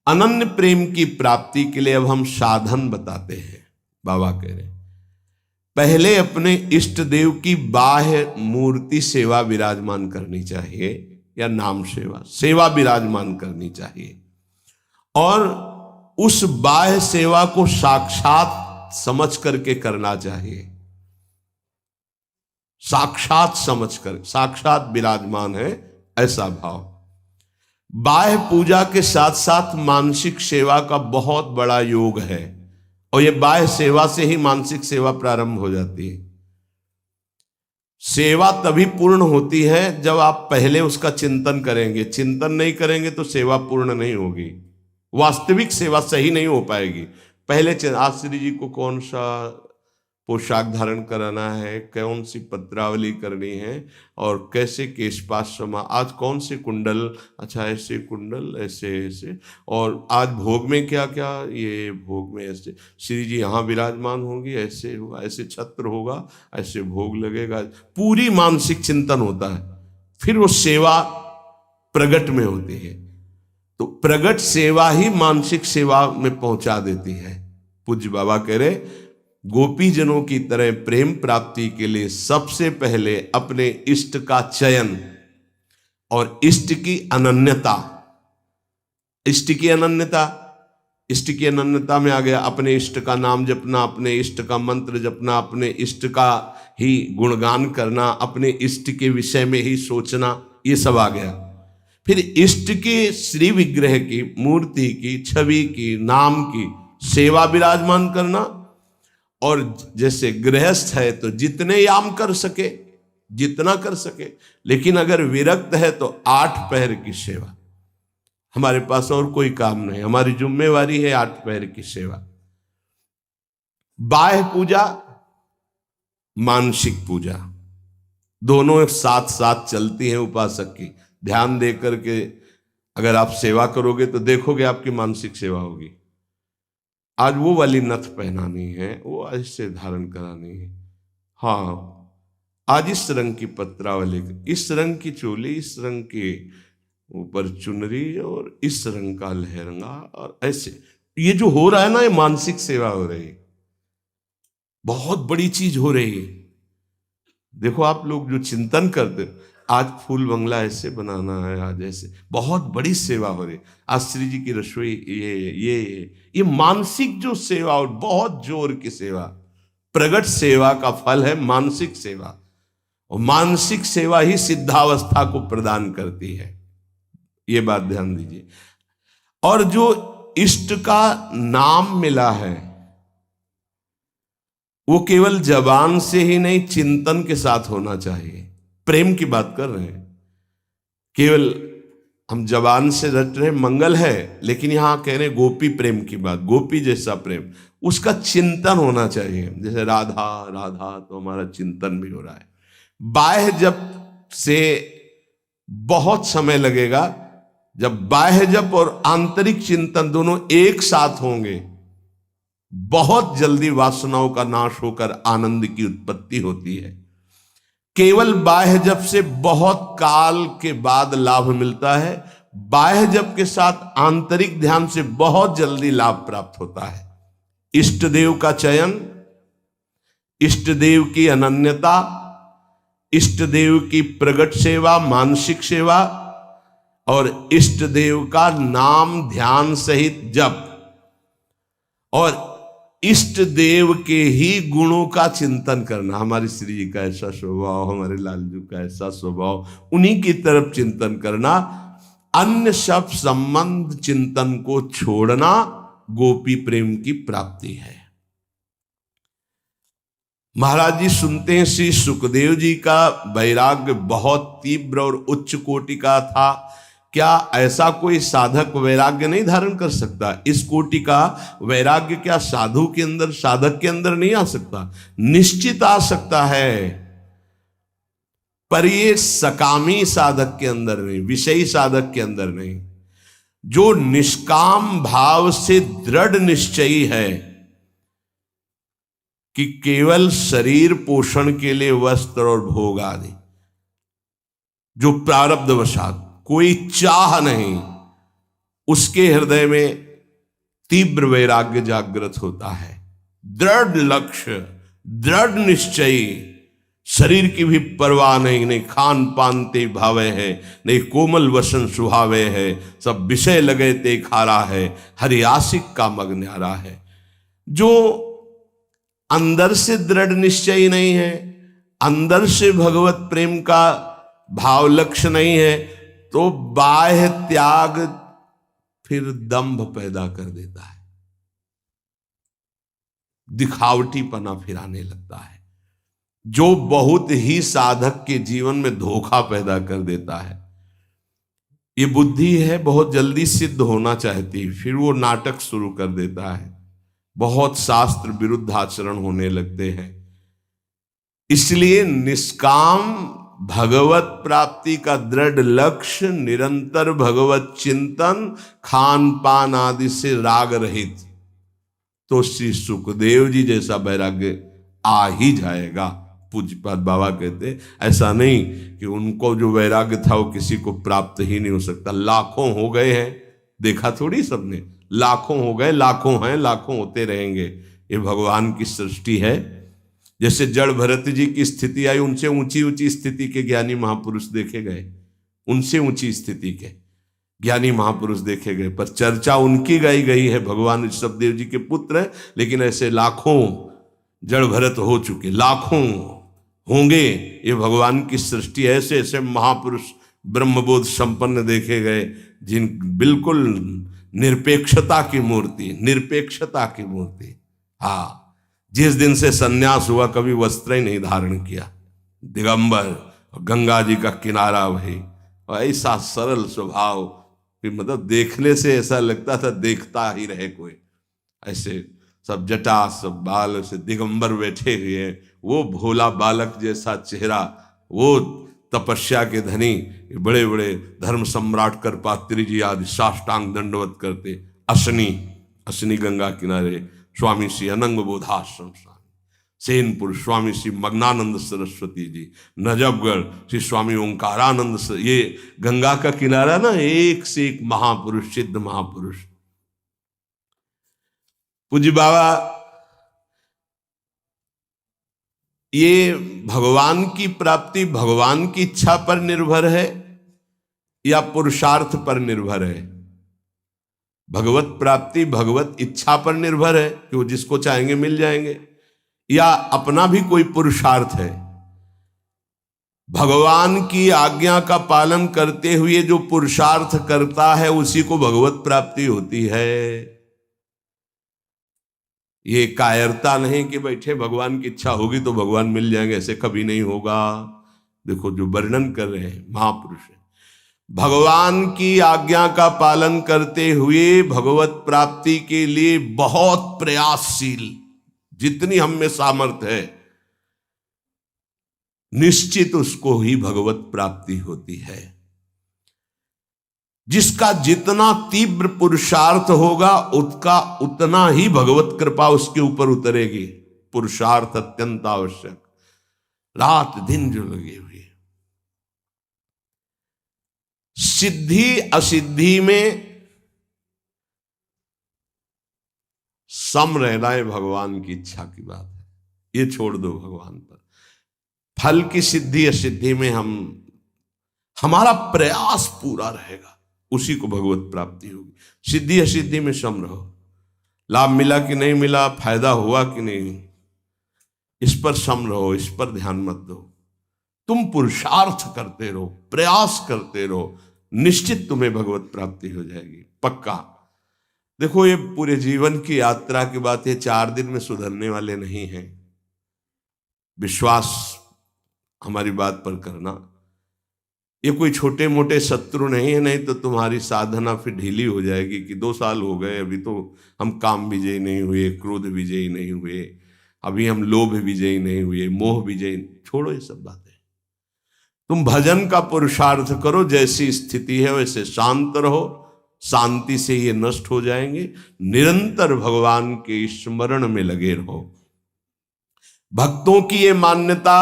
अनन्य प्रेम की प्राप्ति के लिए अब हम साधन बताते हैं। बाबा कह रहे पहले अपने इष्ट देव की बाह्य मूर्ति सेवा विराजमान करनी चाहिए, या नाम सेवा सेवा विराजमान करनी चाहिए, और उस बाह्य सेवा को साक्षात समझ करके करना चाहिए। साक्षात समझ कर, साक्षात विराजमान है ऐसा भाव। बाह्य पूजा के साथ साथ मानसिक सेवा का बहुत बड़ा योग है, और यह बाह्य सेवा से ही मानसिक सेवा प्रारंभ हो जाती है। सेवा तभी पूर्ण होती है जब आप पहले उसका चिंतन करेंगे। चिंतन नहीं करेंगे तो सेवा पूर्ण नहीं होगी, वास्तविक सेवा सही नहीं हो पाएगी। पहले आज श्री जी को कौन सा पोशाक धारण कराना है, कौन सी पत्रावली करनी है, और कैसे केशपाश समा, आज कौन से कुंडल, अच्छा ऐसे कुंडल ऐसे ऐसे, और आज भोग में क्या क्या, ये भोग में ऐसे श्री जी यहाँ विराजमान होंगी, ऐसे होगा, ऐसे छत्र होगा, ऐसे भोग लगेगा। पूरी मानसिक चिंतन होता है, फिर वो सेवा प्रगट में होती है। तो प्रगट सेवा ही मानसिक सेवा में पहुंचा देती है। पूज्य बाबा कह रहे गोपीजनों की तरह प्रेम प्राप्ति के लिए सबसे पहले अपने इष्ट का चयन और इष्ट की अनन्यता। इष्ट की अनन्यता, इष्ट की अनन्यता में आ गया अपने इष्ट का नाम जपना, अपने इष्ट का मंत्र जपना, अपने इष्ट का ही गुणगान करना, अपने इष्ट के विषय में ही सोचना, ये सब आ गया। फिर इष्ट के श्री विग्रह की, मूर्ति की, छवि की, नाम की सेवा विराजमान करना। और जैसे गृहस्थ है तो जितने याम कर सके, जितना कर सके, लेकिन अगर विरक्त है तो 8 पहर की सेवा। हमारे पास और कोई काम नहीं, हमारी जिम्मेवारी है 8 पहर की सेवा। बाह्य पूजा, मानसिक पूजा, दोनों साथ साथ चलती हैं उपासक की। ध्यान दे करके अगर आप सेवा करोगे तो देखोगे आपकी मानसिक सेवा होगी। आज वो वाली नथ पहनानी है, वो ऐसे धारण करानी है, हाँ आज इस रंग की पत्रावली, इस रंग की चोली, इस रंग के ऊपर चुनरी, और इस रंग का लहंगा, और ऐसे ये जो हो रहा है ना, ये मानसिक सेवा हो रही है, बहुत बड़ी चीज हो रही है। देखो आप लोग जो चिंतन करते, आज फूल बंगला ऐसे बनाना है, आज ऐसे, बहुत बड़ी सेवा हो रही। आज श्री जी की रसोई, ये मानसिक जो सेवा, और बहुत जोर की सेवा, प्रगट सेवा का फल है मानसिक सेवा, और मानसिक सेवा ही सिद्धावस्था को प्रदान करती है। ये बात ध्यान दीजिए। और जो इष्ट का नाम मिला है वो केवल जबान से ही नहीं, चिंतन के साथ होना चाहिए। प्रेम की बात कर रहे हैं, केवल हम जबान से रट रहे मंगल है, लेकिन यहां कह रहे गोपी प्रेम की बात, गोपी जैसा प्रेम, उसका चिंतन होना चाहिए। जैसे राधा राधा, तो हमारा चिंतन भी हो रहा है। बाह्य जप से बहुत समय लगेगा, जब बाह्य जप और आंतरिक चिंतन दोनों एक साथ होंगे, बहुत जल्दी वासनाओं का नाश होकर आनंद की उत्पत्ति होती है। केवल बाह्य जप से बहुत काल के बाद लाभ मिलता है, बाह्य जप के साथ आंतरिक ध्यान से बहुत जल्दी लाभ प्राप्त होता है। इष्ट देव का चयन, इष्ट देव की अनन्यता, इष्ट देव की प्रगट सेवा, मानसिक सेवा, और इष्ट देव का नाम ध्यान सहित जप, और इष्ट देव के ही गुणों का चिंतन करना। हमारी श्री जी का ऐसा स्वभाव, हमारे लालजू का ऐसा स्वभाव, उन्हीं की तरफ चिंतन करना। अन्य सब संबंध चिंतन को छोड़ना गोपी प्रेम की प्राप्ति है। महाराज जी सुनते हैं श्री सुखदेव जी का वैराग्य बहुत तीव्र और उच्च कोटि का था। क्या ऐसा कोई साधक वैराग्य नहीं धारण कर सकता? इस कोटि का वैराग्य क्या साधु के अंदर, साधक के अंदर नहीं आ सकता? निश्चित आ सकता है, पर ये सकामी साधक के अंदर नहीं, विषयी साधक के अंदर नहीं। जो निष्काम भाव से दृढ़ निश्चयी है कि केवल शरीर पोषण के लिए वस्त्र और भोग आदि, जो प्रारब्धवशात, कोई चाह नहीं, उसके हृदय में तीव्र वैराग्य जागृत होता है। दृढ़ लक्ष्य, दृढ़ निश्चयी, शरीर की भी परवाह नहीं, नहीं खान पान ते भावे है, नहीं कोमल वसन सुहावे है, सब विषय लगे ते खारा है, हरि आशिक का मग न्यारा है। जो अंदर से दृढ़ निश्चयी नहीं है, अंदर से भगवत प्रेम का भाव लक्ष्य नहीं है, तो बाह्य त्याग फिर दंभ पैदा कर देता है, दिखावटीपना फिर आने लगता है, जो बहुत ही साधक के जीवन में धोखा पैदा कर देता है। ये बुद्धि है बहुत जल्दी सिद्ध होना चाहती, फिर वो नाटक शुरू कर देता है, बहुत शास्त्र विरुद्ध आचरण होने लगते हैं। इसलिए निष्काम भगवत प्राप्ति का दृढ़ लक्ष्य, निरंतर भगवत चिंतन, खान पान आदि से राग रहित, तो श्री सुखदेव जी जैसा वैराग्य आ ही जाएगा। पूज्यपाद बाबा कहते ऐसा नहीं कि उनको जो वैराग्य था वो किसी को प्राप्त ही नहीं हो सकता। लाखों हो गए हैं, देखा थोड़ी सबने, लाखों हो गए, लाखों हैं, लाखों होते रहेंगे। ये भगवान की सृष्टि है। जैसे जड़ भरत जी की स्थिति आई, उनसे ऊंची ऊंची स्थिति के ज्ञानी महापुरुष देखे गए, उनसे ऊंची स्थिति के ज्ञानी महापुरुष देखे गए, पर चर्चा उनकी गाई गई है। भगवान ऋषभदेव जी के पुत्र हैं, लेकिन ऐसे लाखों जड़ भरत हो चुके, लाखों होंगे। ये भगवान की सृष्टि, ऐसे ऐसे महापुरुष ब्रह्मबोध संपन्न देखे गए, जिन बिल्कुल निरपेक्षता की मूर्ति, निरपेक्षता की मूर्ति। हाँ, जिस दिन से सन्यास हुआ कभी वस्त्र ही नहीं धारण किया, दिगंबर, गंगा जी का किनारा वही, और ऐसा सरल स्वभाव कि मतलब देखने से ऐसा लगता था देखता ही रहे कोई। ऐसे सब जटा, सब बाल, से दिगंबर बैठे हुए, वो भोला बालक जैसा चेहरा, वो तपस्या के धनी, बड़े बड़े धर्म सम्राट करपात्री जी आदि साष्टांग दंडवत करते। असनी गंगा किनारे स्वामी श्री अनंग बोधाश्रम स्वामी, सेनपुर स्वामी श्री मग्नानंद सरस्वती जी, नजफगढ़ श्री स्वामी ओंकारानंद, ये गंगा का किनारा ना, एक से एक महापुरुष, सिद्ध महापुरुष। पूज्य बाबा, ये भगवान की प्राप्ति भगवान की इच्छा पर निर्भर है या पुरुषार्थ पर निर्भर है? भगवत प्राप्ति भगवत इच्छा पर निर्भर है कि वो जिसको चाहेंगे मिल जाएंगे, या अपना भी कोई पुरुषार्थ है? भगवान की आज्ञा का पालन करते हुए जो पुरुषार्थ करता है उसी को भगवत प्राप्ति होती है। ये कायरता नहीं कि बैठे भगवान की इच्छा होगी तो भगवान मिल जाएंगे, ऐसे कभी नहीं होगा। देखो जो वर्णन कर रहे हैं महापुरुष है, भगवान की आज्ञा का पालन करते हुए भगवत प्राप्ति के लिए बहुत प्रयासशील, जितनी हम में सामर्थ्य है, निश्चित उसको ही भगवत प्राप्ति होती है। जिसका जितना तीव्र पुरुषार्थ होगा उसका उतना ही भगवत कृपा उसके ऊपर उतरेगी। पुरुषार्थ अत्यंत आवश्यक, रात दिन जो लगे हुए। सिद्धि असिद्धि में सम रहना है भगवान की इच्छा की बात है, ये छोड़ दो भगवान पर। फल की सिद्धि असिद्धि में हमारा प्रयास पूरा रहेगा, उसी को भगवत प्राप्ति होगी। सिद्धि असिद्धि में सम रहो, लाभ मिला कि नहीं मिला, फायदा हुआ कि नहीं, इस पर सम रहो, इस पर ध्यान मत दो। तुम पुरुषार्थ करते रहो, प्रयास करते रहो, निश्चित तुम्हें भगवत प्राप्ति हो जाएगी, पक्का। देखो ये पूरे जीवन की यात्रा की बात है, 4 दिन में सुधरने वाले नहीं हैं। विश्वास हमारी बात पर करना, ये कोई छोटे मोटे शत्रु नहीं है, नहीं तो तुम्हारी साधना फिर ढीली हो जाएगी कि 2 साल हो गए, अभी तो हम काम विजयी नहीं हुए, क्रोध विजयी नहीं हुए, अभी हम लोभ विजयी नहीं हुए, मोह विजयी। छोड़ो ये सब बातें, तुम भजन का पुरुषार्थ करो, जैसी स्थिति है वैसे शांत रहो, शांति से ये नष्ट हो जाएंगे। निरंतर भगवान के स्मरण में लगे रहो। भक्तों की ये मान्यता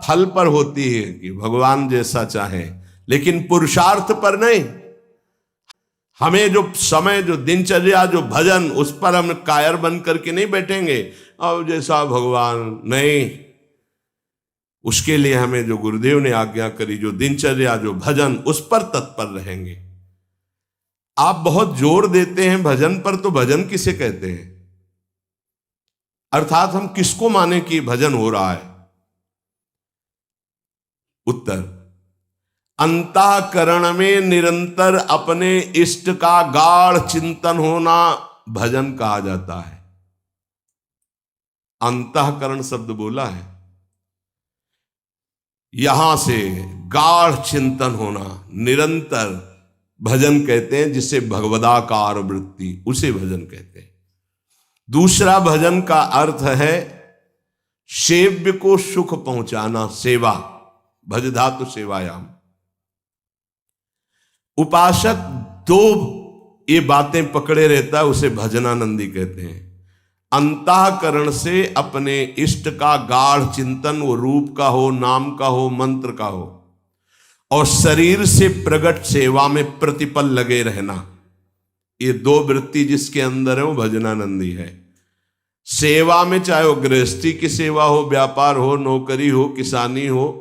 फल पर होती है कि भगवान जैसा चाहे, लेकिन पुरुषार्थ पर नहीं। हमें जो समय, जो दिनचर्या, जो भजन, उस पर हम कायर बन करके नहीं बैठेंगे और जैसा भगवान, नहीं। उसके लिए हमें जो गुरुदेव ने आज्ञा करी, जो दिनचर्या, जो भजन, उस पर तत्पर रहेंगे। आप बहुत जोर देते हैं भजन पर, तो भजन किसे कहते हैं? अर्थात हम किसको माने कि भजन हो रहा है? उत्तर, अंतःकरण में निरंतर अपने इष्ट का गाढ़ चिंतन होना भजन कहा जाता है। अंतःकरण शब्द बोला है, यहां से गाढ़ चिंतन होना, निरंतर भजन कहते हैं, जिसे भगवदाकार वृत्ति, उसे भजन कहते हैं। दूसरा भजन का अर्थ है सेव्य को सुख पहुंचाना, सेवा, भज धातु सेवायाम। उपासक दो ये बातें पकड़े रहता है, उसे भजनानंदी कहते हैं। अंतःकरण से अपने इष्ट का गाढ़ चिंतन, वो रूप का हो, नाम का हो, मंत्र का हो, और शरीर से प्रकट सेवा में प्रतिपल लगे रहना, ये दो वृत्ति जिसके अंदर है वो भजनानंदी है। सेवा में, चाहे वो गृहस्थी की सेवा हो, व्यापार हो, नौकरी हो, किसानी हो,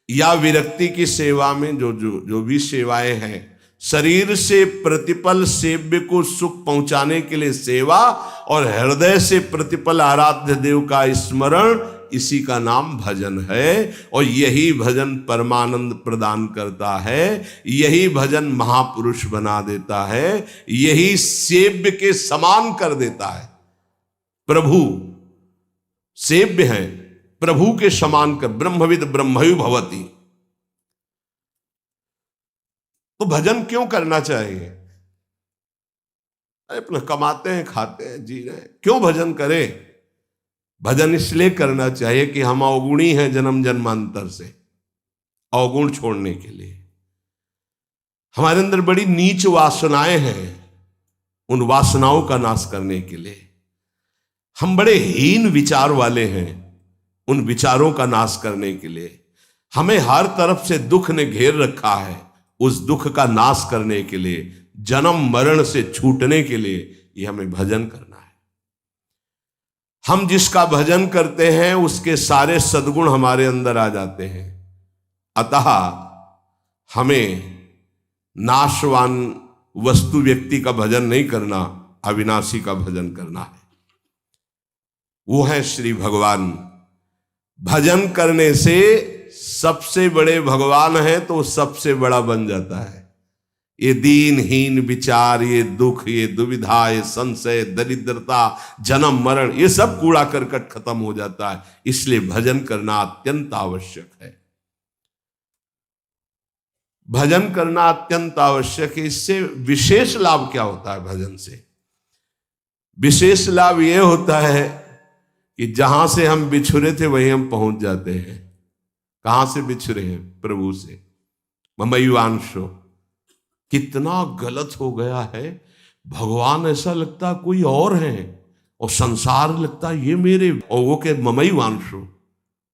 या विरक्ति की सेवा में, जो भी सेवाएं हैं, शरीर से प्रतिपल सेव्य को सुख पहुंचाने के लिए सेवा, और हृदय से प्रतिपल आराध्य देव का स्मरण, इसी का नाम भजन है। और यही भजन परमानंद प्रदान करता है, यही भजन महापुरुष बना देता है, यही सेव्य के समान कर देता है। प्रभु सेव्य है, प्रभु के समान कर, ब्रह्मविद ब्रह्मयु भवति। तो भजन क्यों करना चाहिए? अरे अपना कमाते हैं, खाते हैं, जी रहे हैं, क्यों भजन करें? भजन इसलिए करना चाहिए कि हम अवगुणी हैं जन्म जन्मांतर से, अवगुण छोड़ने के लिए। हमारे अंदर बड़ी नीच वासनाएं हैं, उन वासनाओं का नाश करने के लिए। हम बड़े हीन विचार वाले हैं, उन विचारों का नाश करने के लिए। हमें हर तरफ से दुख ने घेर रखा है, उस दुख का नाश करने के लिए, जन्म मरण से छूटने के लिए ये हमें भजन करना है। हम जिसका भजन करते हैं उसके सारे सद्गुण हमारे अंदर आ जाते हैं। अतः हमें नाशवान वस्तु व्यक्ति का भजन नहीं करना, अविनाशी का भजन करना है। वो है श्री भगवान। भजन करने से सबसे बड़े भगवान है तो सबसे बड़ा बन जाता है। ये दीनहीन विचार, ये दुख, ये दुविधा, ये संशय, दरिद्रता, जन्म मरण, ये सब कूड़ा करकट खत्म हो जाता है। इसलिए भजन करना अत्यंत आवश्यक है। भजन करना अत्यंत आवश्यक है। इससे विशेष लाभ क्या होता है? भजन से विशेष लाभ यह होता है कि जहां से हम बिछुरे थे वहीं हम पहुंच जाते हैं। कहां से बिछुरे हैं? प्रभु से। ममैवांशो, कितना गलत हो गया है। भगवान ऐसा लगता कोई और है, और संसार लगता ये मेरे, और वो के ममैवांशो,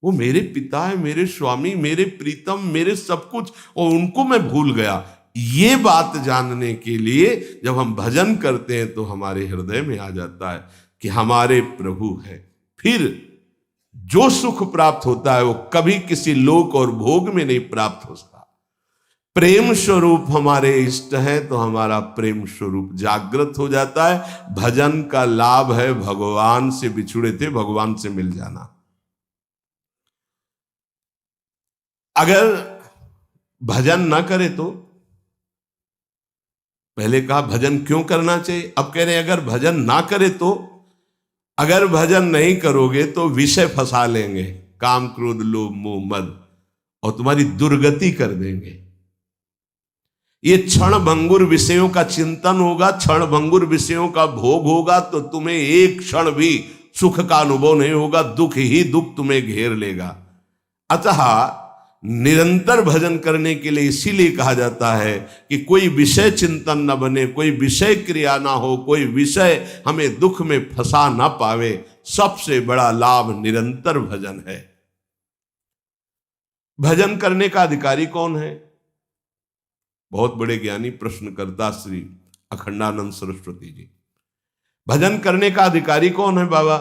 वो मेरे पिता है, मेरे स्वामी, मेरे प्रीतम, मेरे सब कुछ, और उनको मैं भूल गया। ये बात जानने के लिए जब हम भजन करते हैं तो हमारे हृदय में आ जाता है कि हमारे प्रभु है। फिर जो सुख प्राप्त होता है वो कभी किसी लोक और भोग में नहीं प्राप्त हो सकता। प्रेम स्वरूप हमारे इष्ट है तो हमारा प्रेम स्वरूप जागृत हो जाता है। भजन का लाभ है भगवान से बिछुड़े थे भगवान से मिल जाना। अगर भजन ना करे तो, पहले कहा भजन क्यों करना चाहिए, अब कह रहे हैं अगर भजन ना करे तो, अगर भजन नहीं करोगे तो विषय फंसा लेंगे, काम क्रोध लोभ मोह मद, और तुम्हारी दुर्गति कर देंगे। ये क्षण भंगुर विषयों का चिंतन होगा, क्षण भंगुर विषयों का भोग होगा, तो तुम्हें एक क्षण भी सुख का अनुभव नहीं होगा, दुख ही दुख तुम्हें घेर लेगा। अतः निरंतर भजन करने के लिए इसीलिए कहा जाता है कि कोई विषय चिंतन न बने, कोई विषय क्रिया ना हो, कोई विषय हमें दुख में फंसा ना पावे। सबसे बड़ा लाभ निरंतर भजन है। भजन करने का अधिकारी कौन है? बहुत बड़े ज्ञानी प्रश्नकर्ता श्री अखंडानंद सरस्वती जी। भजन करने का अधिकारी कौन है बाबा?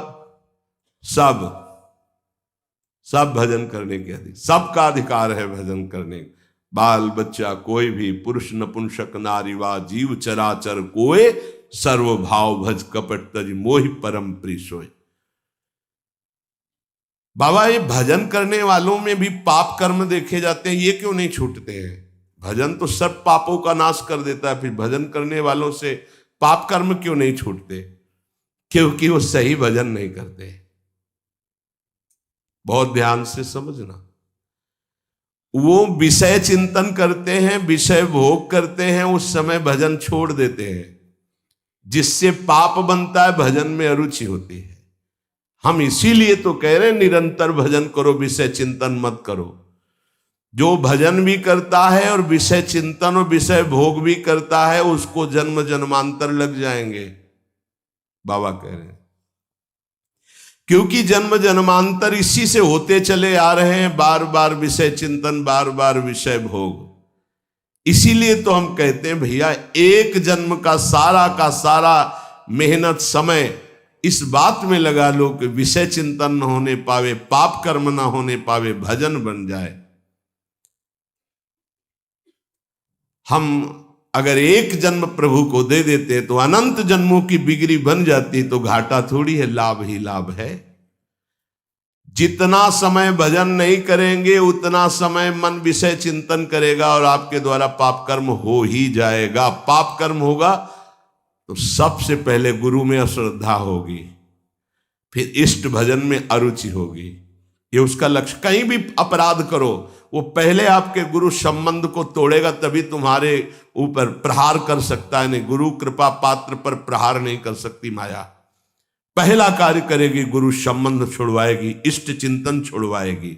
सब भजन करने के अधिकार, सबका अधिकार है भजन करने। बाल बच्चा कोई भी, पुरुष नपुंसक नारी वा जीव चराचर कोय, सर्वभाव भज कपट तज मोहि परम प्रिय सोय। बाबा ये भजन करने वालों में भी पाप कर्म देखे जाते हैं, ये क्यों नहीं छूटते हैं? भजन तो सब पापों का नाश कर देता है, फिर भजन करने वालों से पाप कर्म क्यों नहीं छूटते? क्योंकि वो सही भजन नहीं करते। बहुत ध्यान से समझना, वो विषय चिंतन करते हैं, विषय भोग करते हैं, उस समय भजन छोड़ देते हैं, जिससे पाप बनता है, भजन में अरुचि होती है। हम इसीलिए तो कह रहे हैं निरंतर भजन करो, विषय चिंतन मत करो। जो भजन भी करता है और विषय चिंतन और विषय भोग भी करता है, उसको जन्म जन्मांतर लग जाएंगे, बाबा कह रहे हैं। क्योंकि जन्म जन्मांतर इसी से होते चले आ रहे हैं, बार बार विषय चिंतन, बार बार विषय भोग। इसीलिए तो हम कहते हैं भैया, एक जन्म का सारा मेहनत समय इस बात में लगा लो कि विषय चिंतन न होने पावे, पाप कर्म न होने पावे, भजन बन जाए। हम अगर एक जन्म प्रभु को दे देते तो अनंत जन्मों की बिगड़ी बन जाती, तो घाटा थोड़ी है, लाभ ही लाभ है। जितना समय भजन नहीं करेंगे उतना समय मन विषय चिंतन करेगा और आपके द्वारा पाप कर्म हो ही जाएगा। पाप कर्म होगा तो सबसे पहले गुरु में अश्रद्धा होगी, फिर इष्ट भजन में अरुचि होगी। ये उसका लक्ष्य। कहीं भी अपराध करो, वो पहले आपके गुरु संबंध को तोड़ेगा, तभी तुम्हारे ऊपर प्रहार कर सकता है। नहीं, गुरु कृपा पात्र पर प्रहार नहीं कर सकती माया। पहला कार्य करेगी, गुरु संबंध छुड़वाएगी, इष्ट चिंतन छुड़वाएगी।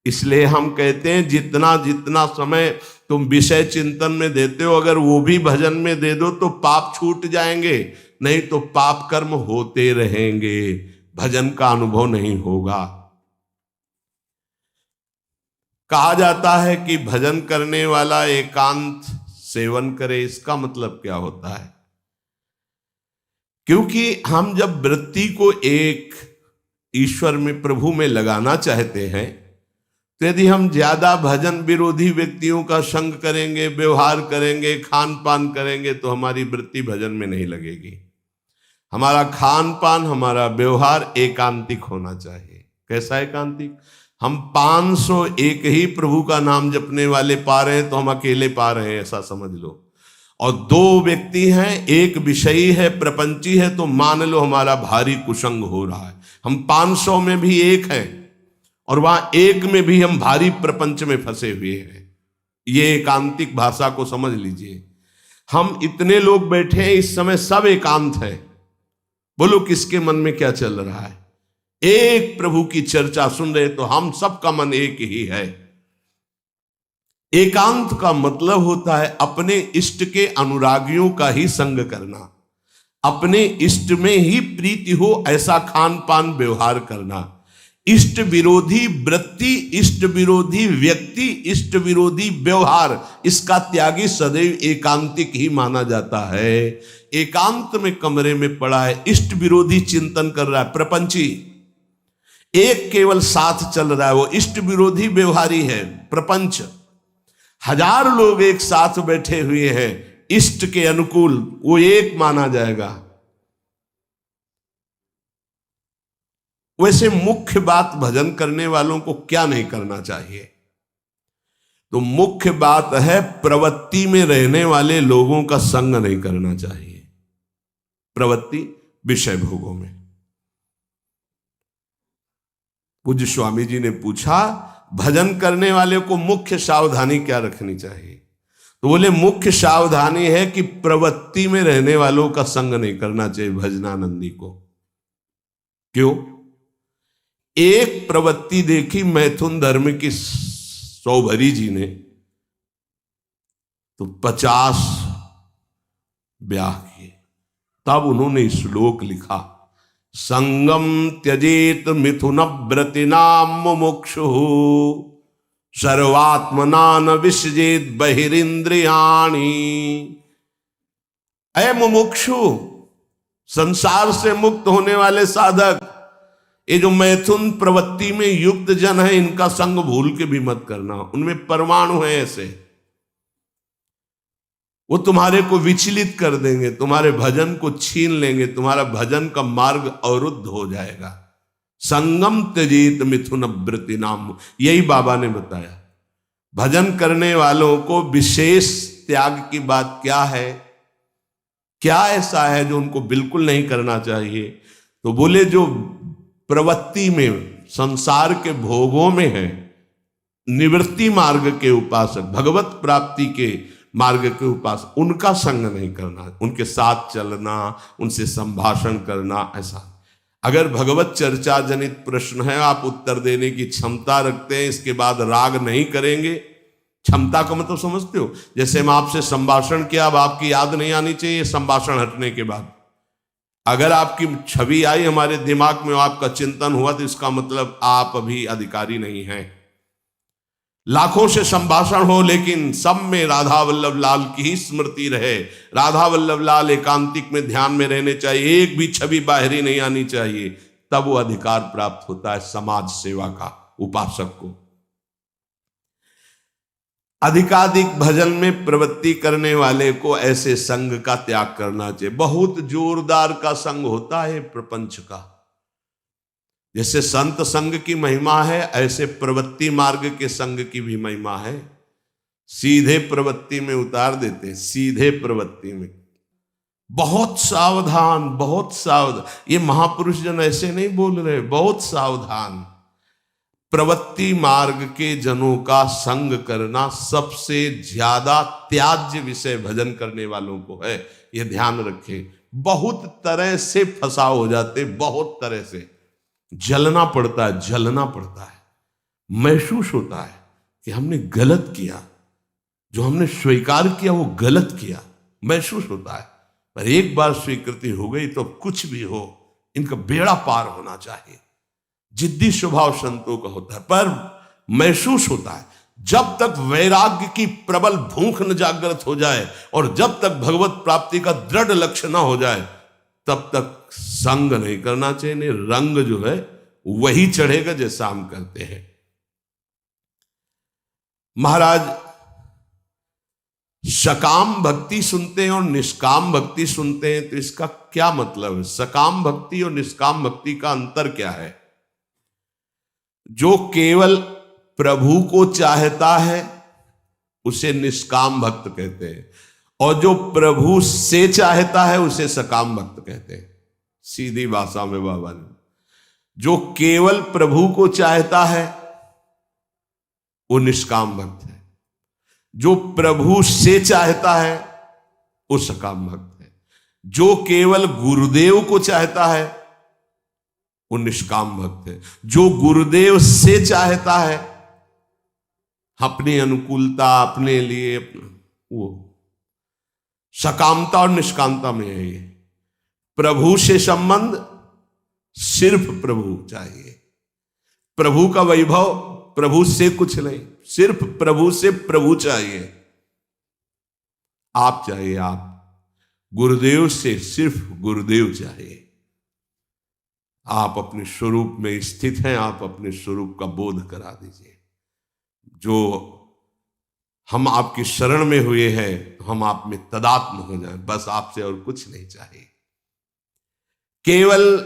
इसलिए हम कहते हैं जितना जितना समय तुम विषय चिंतन में देते हो, अगर वो भी भजन में दे दो तो पाप छूट जाएंगे, नहीं तो पाप कर्म होते रहेंगे, भजन का अनुभव नहीं होगा। कहा जाता है कि भजन करने वाला एकांत सेवन करे। इसका मतलब क्या होता है? क्योंकि हम जब वृत्ति को एक ईश्वर में, प्रभु में लगाना चाहते हैं, तो यदि हम ज्यादा भजन विरोधी व्यक्तियों का संग करेंगे, व्यवहार करेंगे, खान पान करेंगे, तो हमारी वृत्ति भजन में नहीं लगेगी। हमारा खान पान, हमारा व्यवहार एकांतिक होना चाहिए। कैसा एकांतिक? हम 501 ही प्रभु का नाम जपने वाले पा रहे हैं तो हम अकेले पा रहे हैं, ऐसा समझ लो। और 2 व्यक्ति हैं, एक विषयी है, प्रपंची है, तो मान लो हमारा भारी कुसंग हो रहा है। हम 500 में भी एक हैं और वहां एक में भी हम भारी प्रपंच में फंसे हुए हैं। ये एकांतिक भाषा को समझ लीजिए। हम इतने लोग बैठे हैं इस समय, सब एकांत है। बोलो किसके मन में क्या चल रहा है? एक प्रभु की चर्चा सुन रहे, तो हम सबका मन एक ही है। एकांत का मतलब होता है अपने इष्ट के अनुरागियों का ही संग करना, अपने इष्ट में ही प्रीति हो ऐसा खान पान व्यवहार करना। इष्ट विरोधी वृत्ति, इष्ट विरोधी व्यक्ति, इष्ट विरोधी व्यवहार, इसका त्यागी सदैव एकांतिक ही माना जाता है। एकांत में कमरे में पड़ा है, इष्ट विरोधी चिंतन कर रहा है, प्रपंची। एक केवल साथ चल रहा है, वो इष्ट विरोधी व्यवहारी है, प्रपंच। 1000 लोग एक साथ बैठे हुए हैं इष्ट के अनुकूल, वो एक माना जाएगा। वैसे मुख्य बात भजन करने वालों को क्या नहीं करना चाहिए? तो मुख्य बात है प्रवृत्ति में रहने वाले लोगों का संग नहीं करना चाहिए। प्रवृत्ति विषय भोगों में। पूज्य स्वामी जी ने पूछा भजन करने वाले को मुख्य सावधानी क्या रखनी चाहिए? तो बोले मुख्य सावधानी है कि प्रवृत्ति में रहने वालों का संग नहीं करना चाहिए भजनानंदी को। क्यों? एक प्रवृत्ति देखी मैथुन धर्म की सौभरी जी ने, तो 50 ब्याह किए। तब उन्होंने श्लोक लिखा, संगम त्यजेत मिथुन व्रतिनाम मुमुक्षु सर्वात्मना न विसजेत बहिरिंद्रियाणि। अय मुमुक्षु, संसार से मुक्त होने वाले साधक, ये जो मैथुन प्रवृत्ति में युक्त जन है, इनका संग भूल के भी मत करना। उनमें परमाणु है ऐसे, वो तुम्हारे को विचलित कर देंगे, तुम्हारे भजन को छीन लेंगे, तुम्हारा भजन का मार्ग अवरुद्ध हो जाएगा। संगम त्यजेत मिथुन व्रति नाम, यही बाबा ने बताया। भजन करने वालों को विशेष त्याग की बात क्या है, क्या ऐसा है जो उनको बिल्कुल नहीं करना चाहिए? तो बोले जो प्रवृत्ति में, संसार के भोगों में है, निवृत्ति मार्ग के उपासक, भगवत प्राप्ति के मार्ग के उपासक, उनका संग नहीं करना, उनके साथ चलना, उनसे संभाषण करना। ऐसा अगर भगवत चर्चा जनित प्रश्न है, आप उत्तर देने की क्षमता रखते हैं, इसके बाद राग नहीं करेंगे। क्षमता का मतलब समझते हो? जैसे हम आपसे संभाषण किया, अब आपकी याद नहीं आनी चाहिए संभाषण हटने के बाद। अगर आपकी छवि आई हमारे दिमाग में, आपका चिंतन हुआ, तो इसका मतलब आप अभी अधिकारी नहीं हैं। लाखों से संभाषण हो, लेकिन सब में राधा वल्लभ लाल की ही स्मृति रहे, राधा वल्लभ लाल एकांतिक में ध्यान में रहने चाहिए, एक भी छवि बाहरी नहीं आनी चाहिए, तब वो अधिकार प्राप्त होता है समाज सेवा का उपासक को। अधिकाधिक भजन में प्रवृत्ति करने वाले को ऐसे संग का त्याग करना चाहिए। बहुत जोरदार का संग होता है प्रपंच का। जैसे संत संग की महिमा है, ऐसे प्रवृत्ति मार्ग के संग की भी महिमा है। सीधे प्रवृत्ति में उतार देते हैं, सीधे प्रवृत्ति में। बहुत सावधान, बहुत सावधान। ये महापुरुष जन ऐसे नहीं बोल रहे, बहुत सावधान। प्रवृत्ति मार्ग के जनों का संग करना सबसे ज्यादा त्याज्य विषय भजन करने वालों को है, ये ध्यान रखें। बहुत तरह से फंसाव हो जाते, बहुत तरह से जलना पड़ता है, जलना पड़ता है, महसूस होता है कि हमने गलत किया, जो हमने स्वीकार किया वो गलत किया, महसूस होता है। पर एक बार स्वीकृति हो गई तो कुछ भी हो, इनका बेड़ा पार होना चाहिए। जिद्दी स्वभाव संतों का होता है, पर महसूस होता है। जब तक वैराग्य की प्रबल भूख न जागृत हो जाए और जब तक भगवत प्राप्ति का दृढ़ लक्ष्य न हो जाए, तब तक संग नहीं करना चाहिए। नहीं, रंग जो है वही चढ़ेगा जैसा हम करते हैं। महाराज सकाम भक्ति सुनते हैं और निष्काम भक्ति सुनते हैं, तो इसका क्या मतलब है? सकाम भक्ति और निष्काम भक्ति का अंतर क्या है? जो केवल प्रभु को चाहता है उसे निष्काम भक्त कहते हैं, और जो प्रभु से चाहता है उसे सकाम भक्त कहते हैं। सीधी भाषा में बाबा ने, जो केवल प्रभु को चाहता है वो निष्काम भक्त है, जो प्रभु से चाहता है वो सकाम भक्त है, जो केवल गुरुदेव को चाहता है वो निष्काम भक्त है, जो गुरुदेव से चाहता है अपनी अनुकूलता, अपने लिए, वो सकामता और निष्कामता में है। ये प्रभु से संबंध सिर्फ प्रभु चाहिए, प्रभु का वैभव, प्रभु से कुछ नहीं, सिर्फ प्रभु से प्रभु चाहिए, आप चाहिए, आप गुरुदेव से सिर्फ गुरुदेव चाहिए। आप अपने स्वरूप में स्थित हैं, आप अपने स्वरूप का बोध करा दीजिए। जो हम आपकी शरण में हुए हैं, हम आप में तदात्म हो जाए, बस आपसे और कुछ नहीं चाहिए। केवल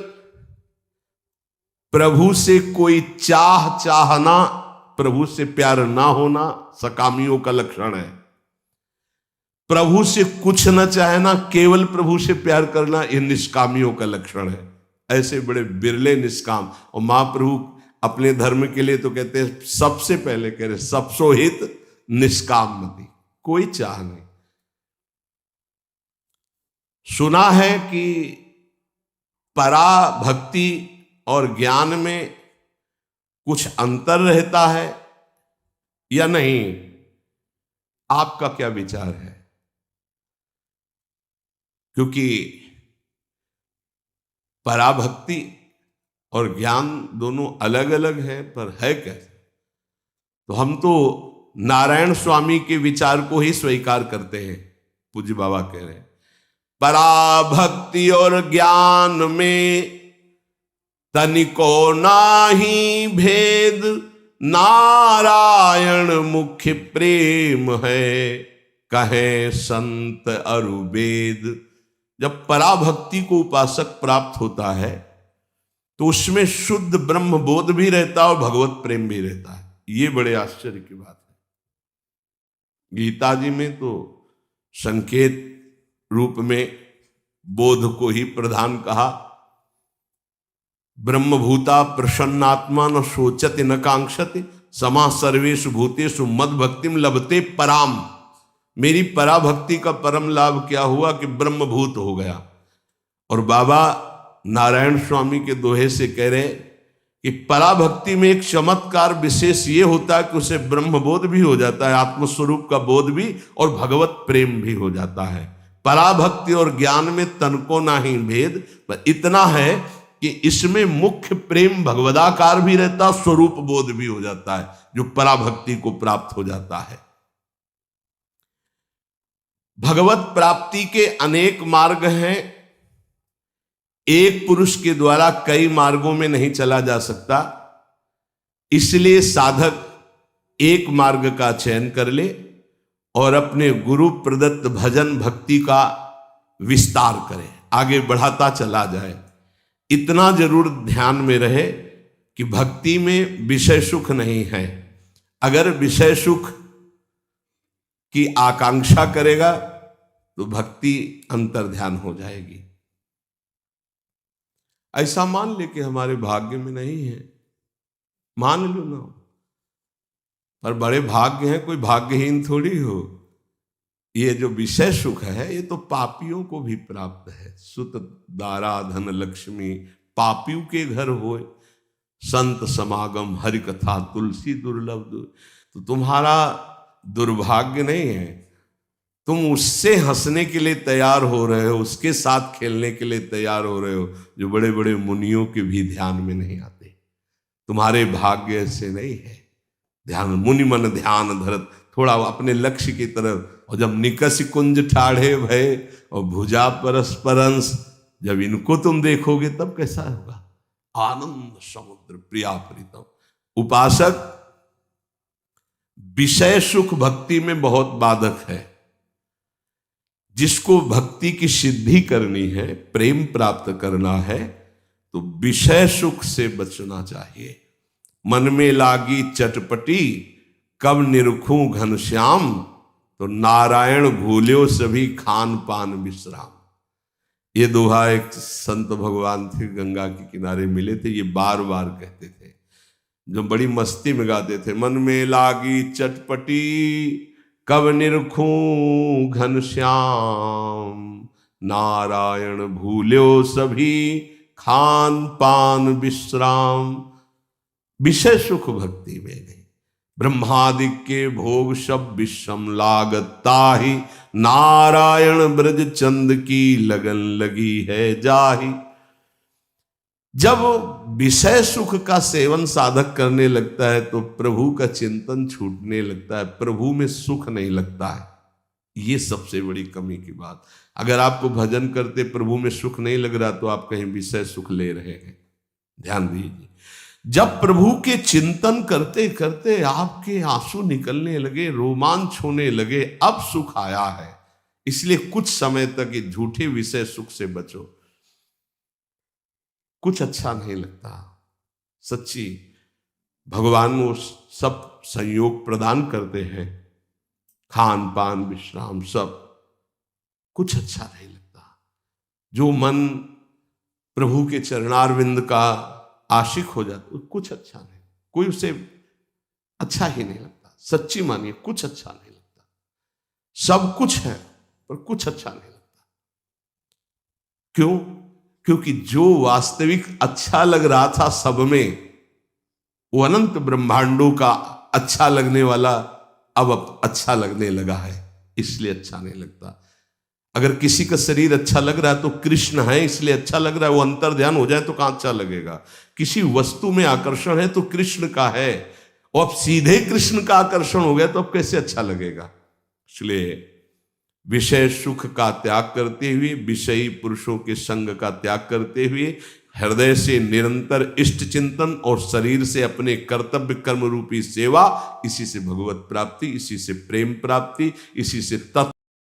प्रभु से कोई चाहना, प्रभु से प्यार ना होना सकामियों का लक्षण है। प्रभु से कुछ न चाहना, केवल प्रभु से प्यार करना, यह निष्कामियों का लक्षण है। ऐसे बड़े बिरले निष्काम। और महाप्रभु अपने धर्म के लिए तो कहते हैं, सबसे पहले कह रहे सबसो हित निष्काम मति, कोई चाह नहीं। सुना है कि परा भक्ति और ज्ञान में कुछ अंतर रहता है या नहीं? आपका क्या विचार है? क्योंकि पराभक्ति और ज्ञान दोनों अलग अलग है, पर है कैसे? तो हम तो नारायण स्वामी के विचार को ही स्वीकार करते हैं। पूज्य बाबा कह रहे हैं पराभक्ति और ज्ञान में तनिको नाही भेद, नारायण मुख्य प्रेम है, कहे संत अरु वेद। जब पराभक्ति को उपासक प्राप्त होता है तो उसमें शुद्ध ब्रह्म बोध भी रहता है और भगवत प्रेम भी रहता है। ये बड़े आश्चर्य की बात है। गीता जी में तो संकेत रूप में बोध को ही प्रधान कहा। ब्रह्मभूता प्रसन्नात्मा न शोचति न कांक्षति, समा सर्वेषु भूतेषु मद भक्तिम लभते पराम। मेरी पराभक्ति का परम लाभ क्या हुआ कि ब्रह्मभूत हो गया। और बाबा नारायण स्वामी के दोहे से कह रहे कि पराभक्ति में एक चमत्कार विशेष ये होता है कि उसे ब्रह्मबोध भी हो जाता है, आत्मस्वरूप का बोध भी, और भगवत प्रेम भी हो जाता है। पराभक्ति और ज्ञान में तनको नाही भेद, पर इतना है कि इसमें मुख्य प्रेम भगवदाकार भी रहता, स्वरूप बोध भी हो जाता है, जो पराभक्ति को प्राप्त हो जाता है। भगवत प्राप्ति के अनेक मार्ग हैं। एक पुरुष के द्वारा कई मार्गों में नहीं चला जा सकता, इसलिए साधक एक मार्ग का चयन कर ले और अपने गुरु प्रदत्त भजन भक्ति का विस्तार करे, आगे बढ़ाता चला जाए। इतना जरूर ध्यान में रहे कि भक्ति में विषय सुख नहीं है। अगर विषय सुख की आकांक्षा करेगा तो भक्ति अंतर ध्यान हो जाएगी। ऐसा मान ले कि हमारे भाग्य में नहीं है, मान लो ना, पर बड़े भाग्य हैं, कोई भाग्यहीन थोड़ी हो। ये जो विषय सुख है ये तो पापियों को भी प्राप्त है। सुत दारा धन लक्ष्मी पापियों के घर होए, संत समागम हरि कथा तुलसी दुर्लभ। तो तुम्हारा दुर्भाग्य नहीं है, तुम उससे हंसने के लिए तैयार हो रहे हो, उसके साथ खेलने के लिए तैयार हो रहे हो, जो बड़े बड़े मुनियों के भी ध्यान में नहीं आते। तुम्हारे भाग्य ऐसे नहीं है। ध्यान मुनि मन ध्यान धरत, थोड़ा अपने लक्ष्य की तरफ। और जब निकस कुंज ठाढ़े भय और भुजा परस्परंस, जब इनको तुम देखोगे तब कैसा होगा? आनंद समुद्र प्रिया प्रीतम। उपासक विषय सुख भक्ति में बहुत बाधक है। जिसको भक्ति की सिद्धि करनी है, प्रेम प्राप्त करना है, तो विषय सुख से बचना चाहिए। मन में लागी चटपटी कब निरखूं घनश्याम, तो नारायण भूल्यो सभी खान पान विश्राम। ये दोहा एक संत भगवान थे, गंगा के किनारे मिले थे, ये बार बार कहते थे, जो बड़ी मस्ती में गाते थे। मन में लागी चटपटी कब निरखूं घनश्याम, नारायण भूल्यो सभी खान पान विश्राम। विषय सुख भक्ति में नहीं। ब्रह्मादि के भोग सब विषम लागत ताहि, नारायण ब्रज चंद की लगन लगी है जाहि। जब विषय सुख का सेवन साधक करने लगता है तो प्रभु का चिंतन छूटने लगता है, प्रभु में सुख नहीं लगता है। ये सबसे बड़ी कमी की बात। अगर आपको भजन करते प्रभु में सुख नहीं लग रहा तो आप कहीं विषय सुख ले रहे हैं। ध्यान दीजिए, जब प्रभु के चिंतन करते करते आपके आंसू निकलने लगे, रोमांच होने लगे, अब सुख आया है। इसलिए कुछ समय तक ये झूठे विषय सुख से बचो। कुछ अच्छा नहीं लगता। सच्ची भगवान वो सब संयोग प्रदान करते हैं, खान पान विश्राम सब, कुछ अच्छा नहीं लगता। जो मन प्रभु के चरणारविंद का आशिक हो जाता, कुछ अच्छा नहीं, कोई उसे अच्छा ही नहीं लगता। सच्ची मानिए, कुछ अच्छा नहीं लगता। सब कुछ है पर कुछ अच्छा नहीं लगता। क्यों? क्योंकि जो वास्तविक अच्छा लग रहा था सब में, वो अनंत ब्रह्मांडों का अच्छा लगने वाला अब अच्छा लगने लगा है, इसलिए अच्छा नहीं लगता। अगर किसी का शरीर अच्छा लग रहा है तो कृष्ण है इसलिए अच्छा लग रहा है, वो अंतर ध्यान हो जाए तो कहां अच्छा लगेगा। किसी वस्तु में आकर्षण है तो कृष्ण का है, और अब सीधे कृष्ण का आकर्षण हो गया तो अब कैसे अच्छा लगेगा। इसलिए विषय सुख का त्याग करते हुए, विषयी पुरुषों के संग का त्याग करते हुए, हृदय से निरंतर इष्ट चिंतन और शरीर से अपने कर्तव्य कर्म रूपी सेवा, इसी से भगवत प्राप्ति, इसी से प्रेम प्राप्ति, इसी से तत्व